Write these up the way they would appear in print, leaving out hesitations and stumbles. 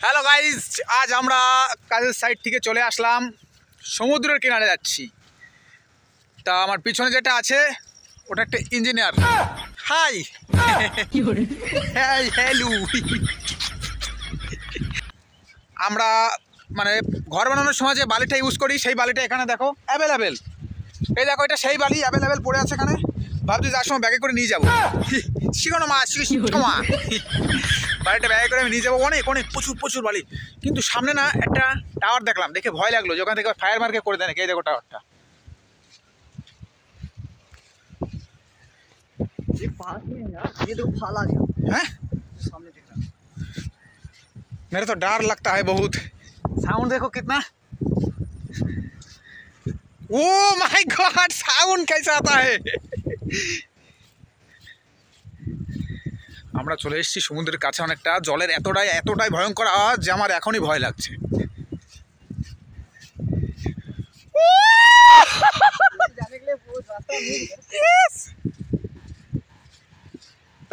Hello guys, আজ আমরা কাজের সাইড থেকে চলে আসলাম, সমুদ্রের কিনারে যাচ্ছি। তা আমার পিছনে যেটা আছে ওটা একটা ইঞ্জিনিয়ার। Hi hello. আমরা মানে ঘর বানানোর সময় যে বালিটা ইউজ করি সেই বালিটা এখানে দেখো অ্যাভেলেবেল। এই দেখো, এটা সেই বালি অ্যাভেলেবেল পড়ে আছে এখানে। ভাবছি যার সময় ব্যাগে করে নিয়ে যাবো। শিখনো মা শিখমা, বালিটা ব্যাগে করে আমি নিয়ে যাবো। অনেক অনেক প্রচুর প্রচুর বালি। কিন্তু সামনে না একটা টাওয়ার দেখলাম, দেখে ভয় লাগলো যে ওখান থেকে ফায়ার মার্কে করে দেয় নাকি। এই দেখো টাওয়ারটা। हाँ मेरा तो डर लगता है बहुत। साउंड देखो कितना, ओ माय गॉड, साउंड कैसा आता है। আমরা চলে এসেছি সমুদ্রের কাছে অনেকটা। জলের এতটাই ভয়ঙ্কর আওয়াজ যে আমার এখনই ভয় লাগছে।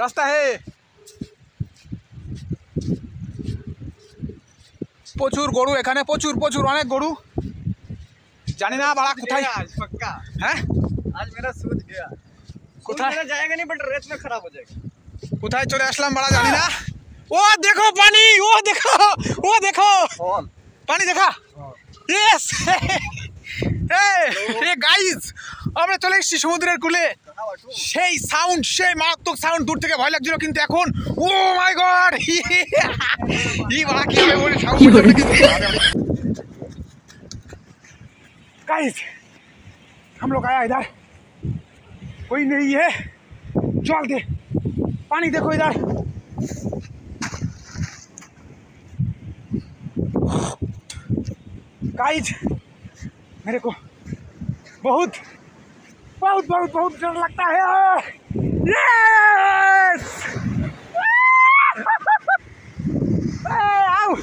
রাস্তা হে, প্রচুর গরু এখানে, প্রচুর প্রচুর অনেক গরু। জানি না বাড়া কোথায়। হ্যাঁ आज मेरा सूझ गया। কোথায় जाएगा नहीं बट रेत में खराब हो जाएगा। কোথায় চলে আসলাম বাড়া জানি না। ও দেখো পানি, ও দেখো, ও দেখো পানি দেখা। ইয়েস হে গাইস, আমরা চলে এসেছি সমুদ্রের কূলে। সেই সাউন্ড, সেই মারাত্মক সাউন্ড। দূর থেকে ভয় লাগছিল, কিন্তু এখন ও মাই গড, ये बड़ा क्या है वो साउंड। गाइस हम लोग आया इधर, कोई नहीं है। चल दे, पानी देखो इधर। गाइस मेरे को बहुत बहुत बहुत बहुत डर लगता है। यस आओ।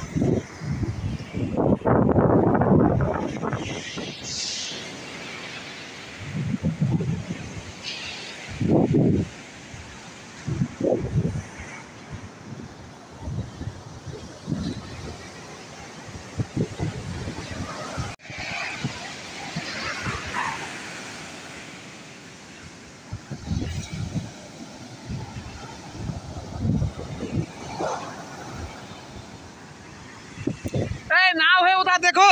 नाव है उधर देखो,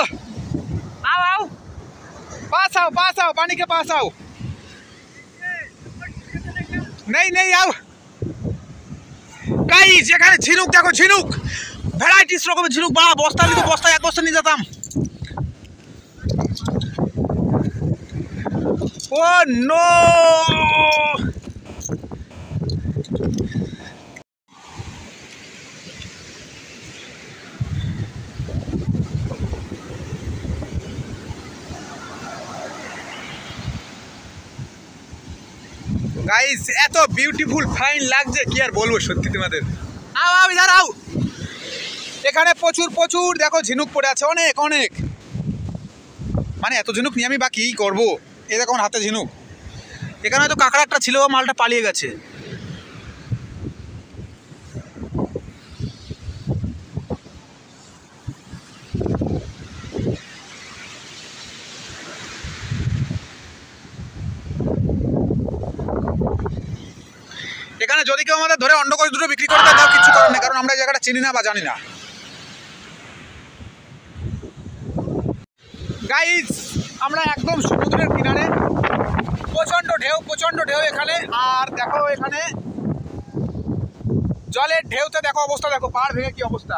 आओ आओ, पास आओ, पानी के पास आओ। नहीं नहीं आओ गाइस, এখানে ঝিনুক দেখো, ঝিনুক ভ্যারাইটিস রকমের ঝিনুক। বাড়া বস্তা নিতে, বস্তা এক বস্তা নিয়ে যেতাম। ও নো, গাইস এত বিউটিফুল ফাইন লাগছে কি আর বলবো সত্যি তোমাদের। আও আও ইধার আও। এখানে প্রচুর প্রচুর দেখো ঝিনুক পড়ে আছে, অনেক অনেক। মানে এত ঝিনুক নিয়ে আমি বা কী করবো। এই দেখো আমার হাতে ঝিনুক। এখানে হয়তো কাঁকড়া একটা ছিল, মালটা পালিয়ে গেছে। এখানে যদি কেউ আমাদের ধরে অন্য করে দুটো বিক্রি করে দেয় তাও কিছু করার নেই, কারণ আমরা এই জায়গাটা চিনি না বা জানি না। গাইস আমরা একদম সমুদ্রের কিনারে, প্রচণ্ড ঢেউ এখানে। আর দেখো এখানে জলের ঢেউতে দেখো অবস্থা, দেখো পাড় ভেঙে কি অবস্থা।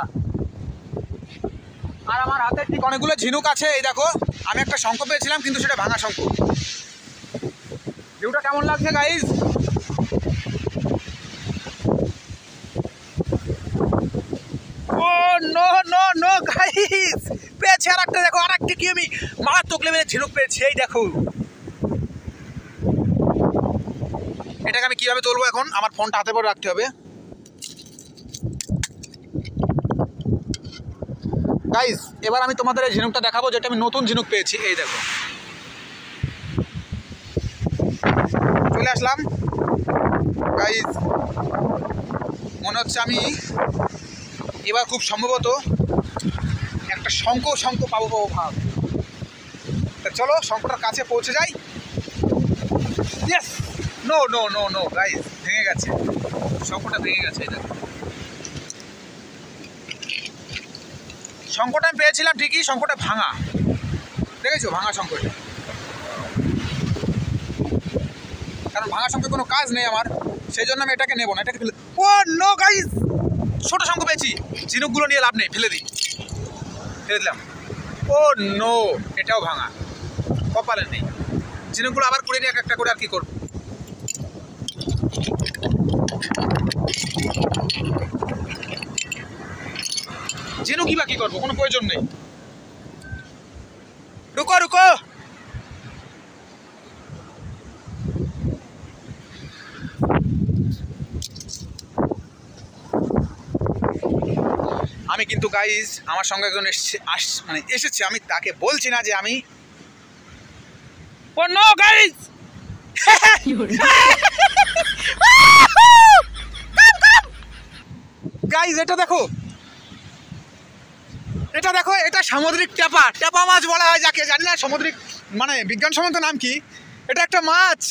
আর আমার হাতে ঠিক অনেকগুলো ঝিনুক আছে। এই দেখো, আমি একটা শঙ্খ পেয়েছিলাম কিন্তু সেটা ভাঙা শঙ্খ। ঢেউটা কেমন লাগছে গাইস? ও নো নো নো গাইস, পেয়েছি আর একটা। দেখো আর একটা কি আমি মারাত্মক লেভেলের ঝিনুক পেয়েছি। এই দেখো, এটাকে আমি কিভাবে তুলবো এখন? আমার ফোনটা হাতে করে রাখতে হবে। গাইস এবার আমি তোমাদের এই ঝিনুকটা দেখাবো, যেটা আমি নতুন ঝিনুক পেয়েছি। এই দেখো, চলে আসলাম গাইস। মনে হচ্ছে আমি এবার খুব সম্ভবত একটা শঙ্খ পাবো ভাব। তা চলো শঙ্খটার কাছে পৌঁছে যাই। Yes, no no no no guys, ভেঙে গেছে, শঙ্খটা ভেঙে গেছে। এটা শঙ্খটা আমি পেয়েছিলাম ঠিকই, শঙ্খটা ভাঙা, দেখেছো ভাঙা শঙ্খটা। কারণ ভাঙা শঙ্খে কোনো কাজ নেই আমার, সেই জন্য আমি এটাকে নেবো না, এটাকে ফেলে। ও নো গাইস, ছোট শঙ্খ পেয়েছি, ঝিনুকগুলো নিয়ে লাভ নেই, ফেলে দিলাম। ও নো, এটাও ভাঙা, কপালে নেই। ঝিনুকগুলো আবার করে নিয়ে একটা করে আর কি করবো। ঝিনুকই বা কি করবো, কোনো প্রয়োজন নেই। রুকো রুকো, আমি কিন্তু গাইজ আমার সঙ্গে একজন এসেছে, আমি তাকে বলছি না যে আমি ও নো গাইজ গাইজ এটা দেখো, এটা সামুদ্রিক টেপা মাছ বলা হয় যাকে, জানি না সামুদ্রিক মানে বিজ্ঞানসম্মত নাম কি। এটা একটা মাছ,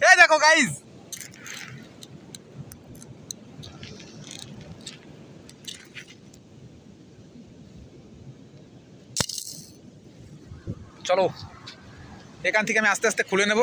এই দেখো গাইজ। চলো এখান থেকে আমি আস্তে আস্তে খুলে নেব।